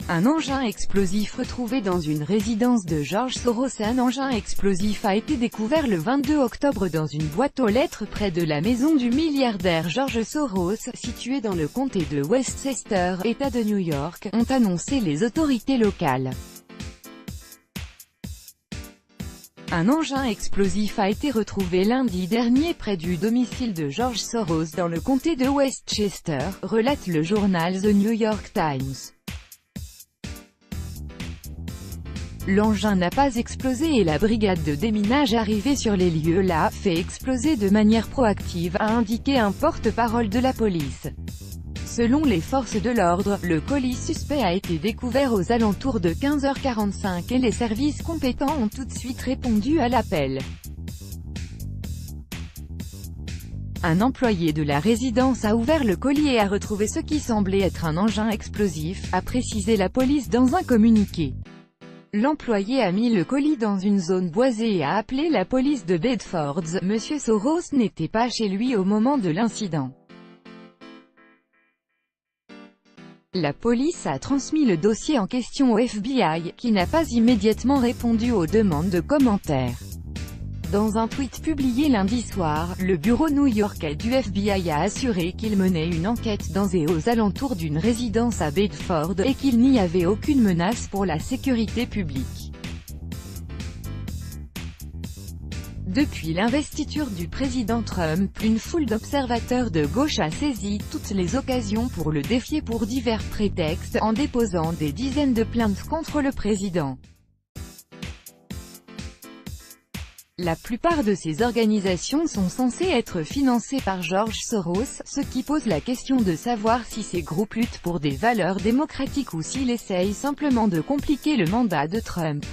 Un engin explosif retrouvé dans une résidence de George Soros. Un engin explosif a été découvert le 22 octobre dans une boîte aux lettres près de la maison du milliardaire George Soros, située dans le comté de Westchester, État de New York, ont annoncé les autorités locales. Un engin explosif a été retrouvé lundi dernier près du domicile de George Soros dans le comté de Westchester, relate le journal The New York Times. L'engin n'a pas explosé et la brigade de déminage arrivée sur les lieux l'a fait exploser de manière proactive, a indiqué un porte-parole de la police. Selon les forces de l'ordre, le colis suspect a été découvert aux alentours de 15h45 et les services compétents ont tout de suite répondu à l'appel. Un employé de la résidence a ouvert le colis et a retrouvé ce qui semblait être un engin explosif, a précisé la police dans un communiqué. L'employé a mis le colis dans une zone boisée et a appelé la police de Bedford. Monsieur Soros n'était pas chez lui au moment de l'incident. La police a transmis le dossier en question au FBI, qui n'a pas immédiatement répondu aux demandes de commentaires. Dans un tweet publié lundi soir, le bureau new-yorkais du FBI a assuré qu'il menait une enquête dans et aux alentours d'une résidence à Bedford, et qu'il n'y avait aucune menace pour la sécurité publique. Depuis l'investiture du président Trump, une foule d'observateurs de gauche a saisi toutes les occasions pour le défier pour divers prétextes, en déposant des dizaines de plaintes contre le président. La plupart de ces organisations sont censées être financées par George Soros, ce qui pose la question de savoir si ces groupes luttent pour des valeurs démocratiques ou s'ils essayent simplement de compliquer le mandat de Trump.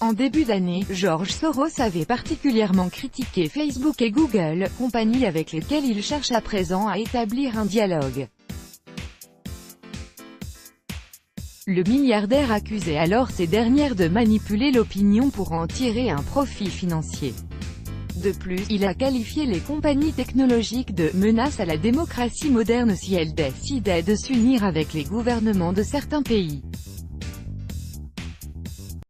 En début d'année, George Soros avait particulièrement critiqué Facebook et Google, compagnies avec lesquelles il cherche à présent à établir un dialogue. Le milliardaire accusait alors ces dernières de manipuler l'opinion pour en tirer un profit financier. De plus, il a qualifié les compagnies technologiques de « menaces à la démocratie moderne » si elles décidaient de s'unir avec les gouvernements de certains pays.